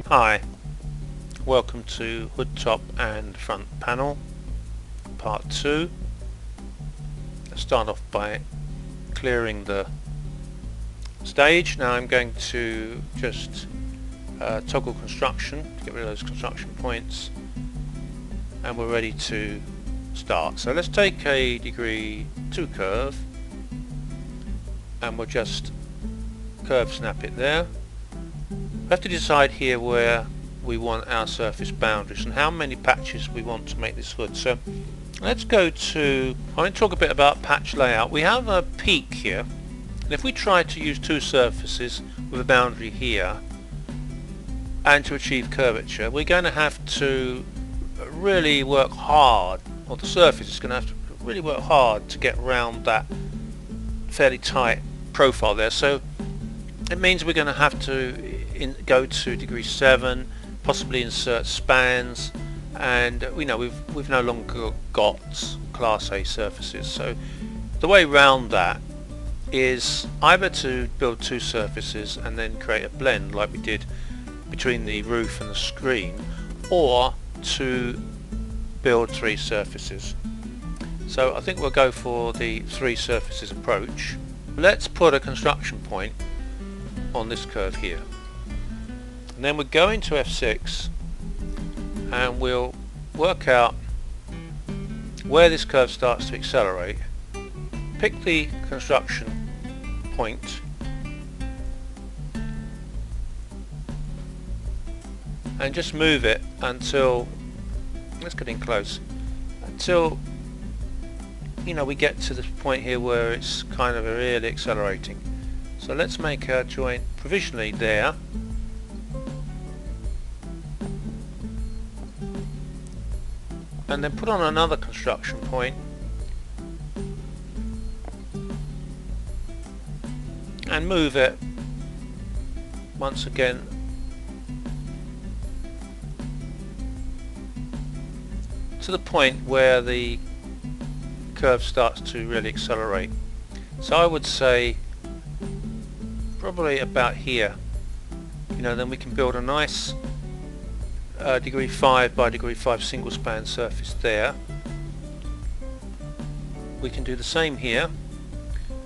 Hi, welcome to Hood Top and Front Panel Part 2. Let's start off by clearing the stage. Now I'm going to just toggle construction to get rid of those construction points, and we're ready to start. So let's take a degree 2 curve and we'll just curve snap it there. We have to decide here where we want our surface boundaries and how many patches we want to make this hood. So let's go to, I want to talk a bit about patch layout. We have a peak here, and if we try to use two surfaces with a boundary here and to achieve curvature, we're going to have to really work hard, or the surface is going to have to really work hard to get around that fairly tight profile there. So it means we're going to have to go to degree 7, possibly insert spans, and we know we've no longer got class A surfaces. So the way around that is either to build two surfaces and then create a blend like we did between the roof and the screen, or to build three surfaces. So I think we'll go for the three surfaces approach. Let's put a construction point on this curve here, and then we'll go into F6 and we'll work out where this curve starts to accelerate. Pick the construction point and just move it until, let's get in close, until we get to this point here where it's kind of really accelerating. So let's make a joint provisionally there, and then put on another construction point and move it once again to the point where the curve starts to really accelerate. So I would say probably about here. Then we can build a nice degree 5 by degree 5 single span surface there. We can do the same here,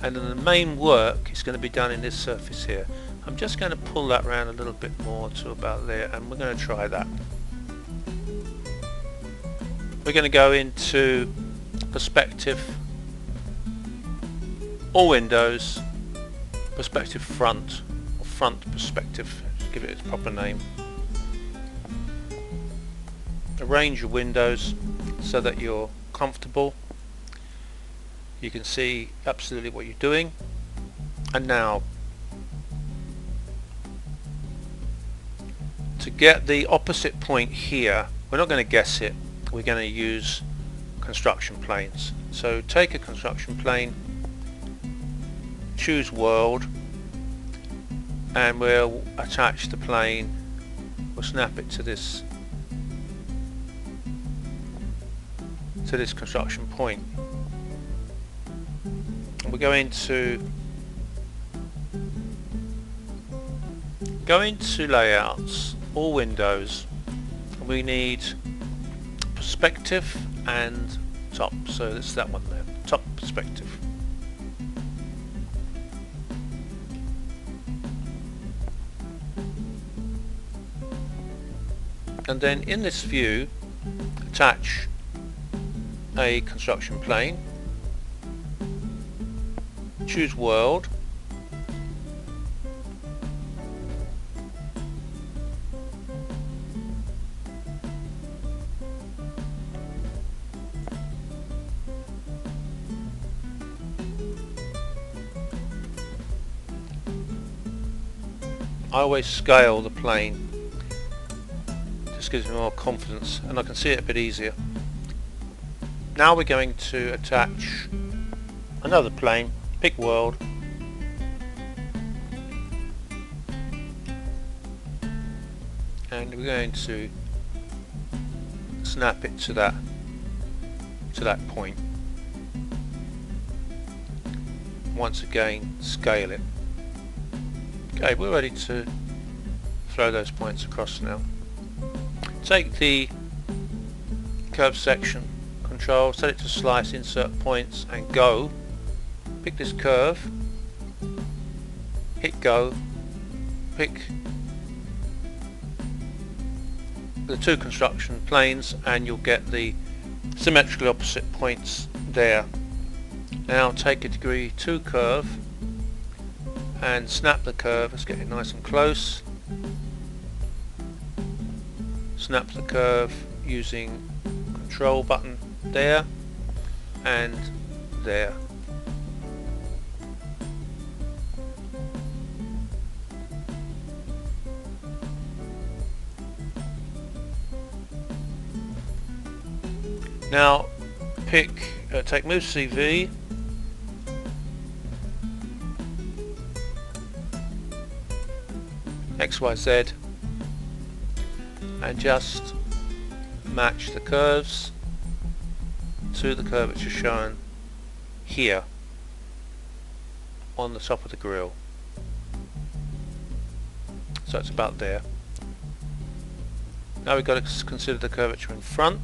and then the main work is going to be done in this surface here. I'm just going to pull that around a little bit more to about there, and we're going to try that. We're going to go into perspective, all windows, perspective front, or front perspective, to give it its proper name. Arrange your windows so that you're comfortable. You can see absolutely what you're doing. And now, to get the opposite point here, we're not going to guess it, we're going to use construction planes. So take a construction plane, choose world, and we'll attach the plane, we'll snap it to this construction point, and we're going to go into layouts, all windows, and we need perspective and top. So it's that one there, top perspective. And then in this view, attach a construction plane, choose world, I always scale the plane, just gives me more confidence and I can see it a bit easier. Now we're going to attach another plane, pick world, and we're going to snap it to that point. Once again, scale it. Okay, we're ready to throw those points across now. Take the curve section control, set it to slice, insert points and go. Pick this curve, hit go, pick the two construction planes and you'll get the symmetrically opposite points there. Now take a degree 2 curve and snap the curve. Let's get it nice and close. Snap the curve using control button there and there. Now take move CV, XYZ, and just match the curves to the curvature shown here on the top of the grill. So it's about there. Now we've got to consider the curvature in front.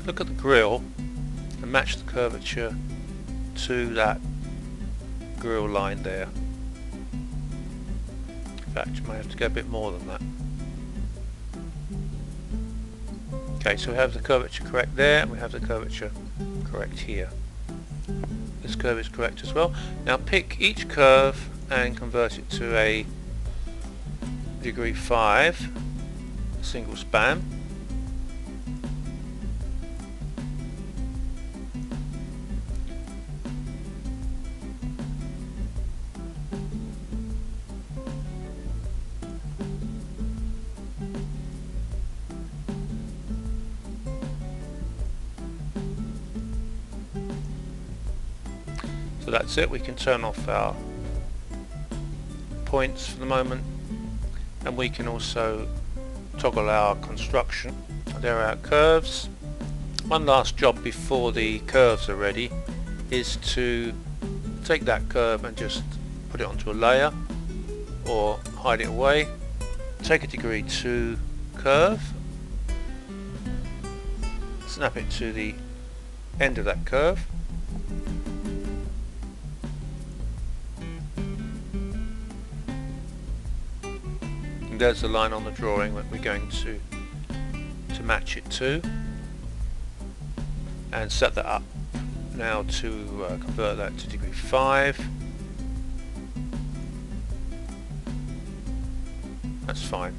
Look at the grill and match the curvature to that grill line there. In fact, you may have to go a bit more than that. Okay, so we have the curvature correct there and we have the curvature correct here. This curve is correct as well. Now pick each curve and convert it to a degree 5 single span. So that's it. We can turn off our points for the moment, and we can also toggle our construction. There are our curves. One last job before the curves are ready is to take that curve and just put it onto a layer or hide it away. Take a degree 2 curve, snap it to the end of that curve, and there's the line on the drawing that we're going to match it to, and set that up now to convert that to degree 5. That's fine.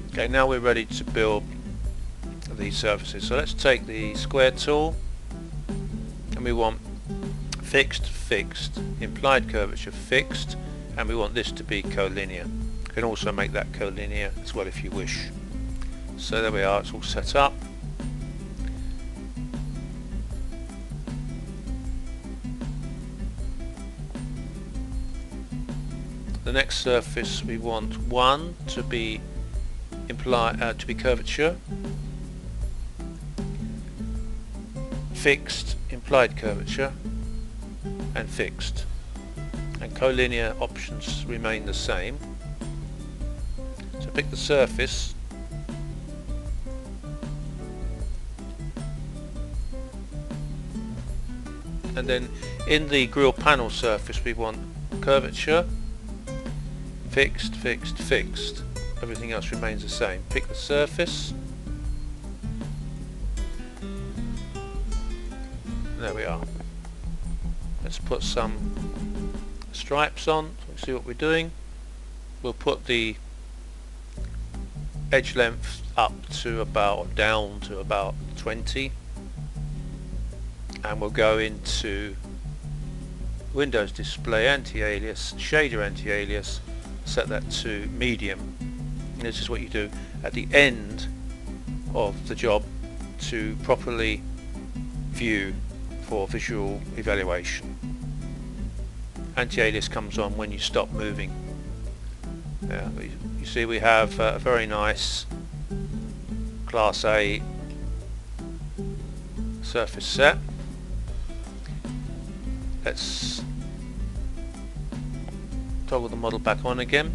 Okay, now we're ready to build these surfaces. So let's take the square tool, and we want fixed, fixed, implied curvature fixed, and we want this to be collinear. You can also make that collinear as well if you wish. So there we are, it's all set up. The next surface we want one to be curvature, fixed, implied curvature, and fixed. And collinear options remain the same. So pick the surface, and then in the grill panel surface we want curvature, fixed, fixed, fixed. Everything else remains the same. Pick the surface. There we are. Let's put some stripes on so we can see what we're doing. We'll put the edge length up to about, or down to about 20, and we'll go into Windows Display Anti-Alias, Shader Anti-Alias, set that to medium. And this is what you do at the end of the job to properly view for visual evaluation. Anti-alias comes on when you stop moving. You see we have a very nice Class A surface set. let's toggle the model back on again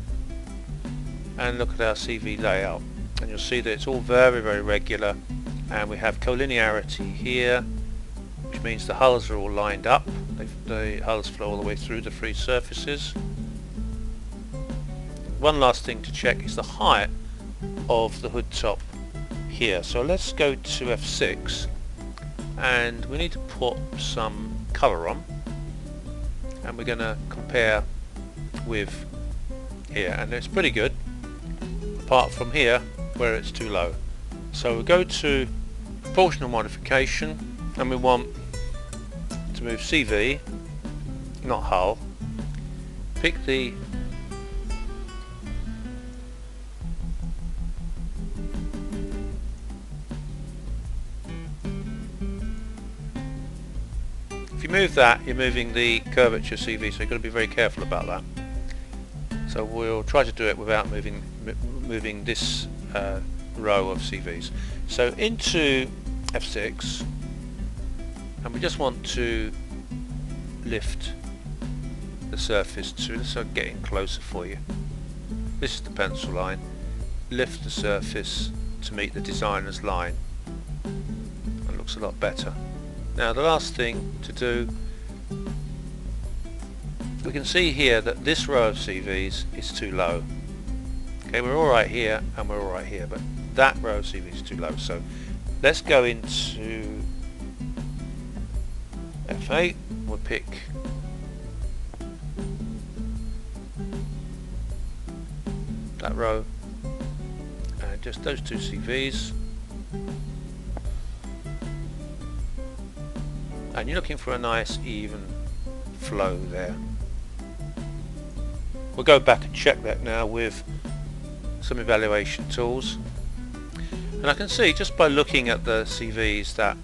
and look at our CV layout, and you'll see that it's all very, very regular, and we have collinearity here, which means the hulls are all lined up. The hulls flow all the way through the free surfaces. One last thing to check is the height of the hood top here. So let's go to F6, and we need to put some colour on, and we're going to compare with here, and it's pretty good apart from here where it's too low. So we go to proportional modification, and we want to move CV, not hull. Pick the if you move that, you're moving the curvature CV, so you've got to be very careful about that. So we'll try to do it without moving this row of CVs. So into F6, and we just want to lift the surface to, let's start getting closer for you. This is the pencil line. Lift the surface to meet the designer's line. It looks a lot better. Now the last thing to do, we can see here that this row of CVs is too low. Okay, we're alright here and we're alright here, but that row of CVs is too low. So let's go into F8, we'll pick that row and just those two CVs, and you're looking for a nice even flow there. We'll go back and check that now with some evaluation tools, and I can see just by looking at the CVs that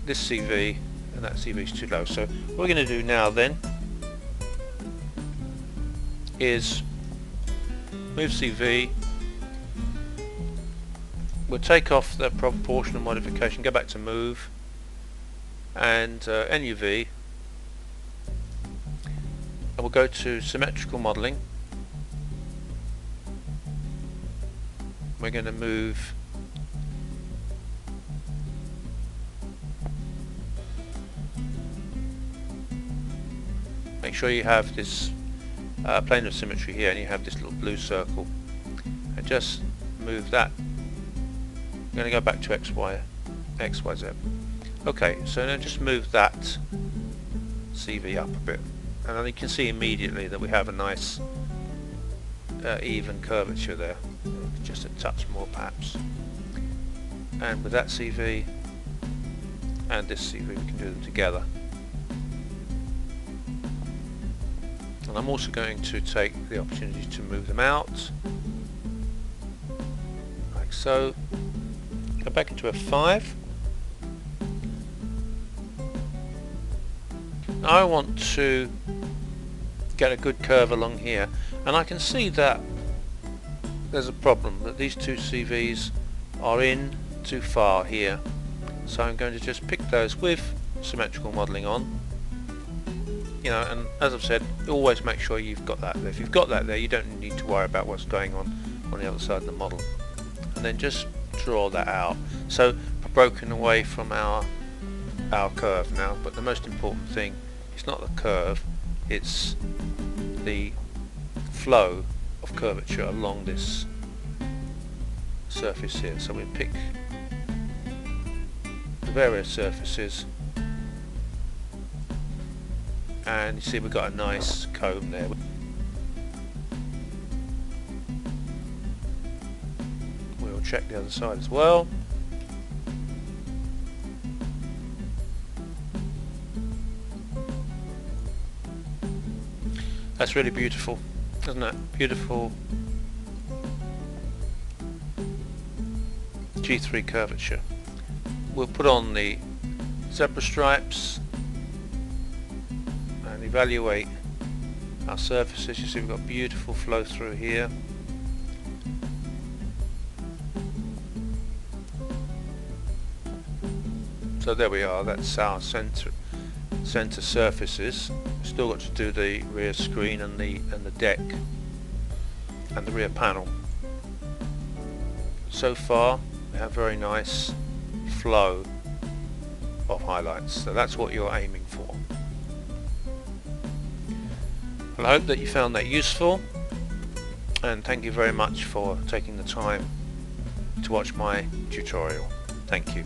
this CV and that CV is too low. So what we're going to do now then is move CV, we'll take off the proportional modification, go back to move, and NUV, and we'll go to Symmetrical Modeling. We're going to move make sure you have this plane of symmetry here, and you have this little blue circle, and just move that. I'm going to go back to XYZ. Okay, so now just move that CV up a bit, and then you can see immediately that we have a nice even curvature there, just a touch more perhaps. And with that CV and this CV, we can do them together. And I'm also going to take the opportunity to move them out, like so. Go back into F5. Now I want to get a good curve along here, and I can see that there's a problem, that these two CVs are in too far here. So I'm going to just pick those with symmetrical modeling on. You know, and as I've said, always make sure you've got that there. If you've got that there, you don't need to worry about what's going on the other side of the model. And then just draw that out. So I've broken away from our curve now, but the most important thing is not the curve, it's the flow of curvature along this surface here. So we pick the various surfaces, and you see we've got a nice comb there. We'll check the other side as well. That's really beautiful, isn't it? Beautiful G3 curvature. We'll put on the zebra stripes and evaluate our surfaces. You see we've got beautiful flow through here. So there we are, that's our center surfaces. Still got to do the rear screen and the deck and the rear panel. So far we have very nice flow of highlights, so that's what you're aiming for. Well, I hope that you found that useful, and thank you very much for taking the time to watch my tutorial. Thank you.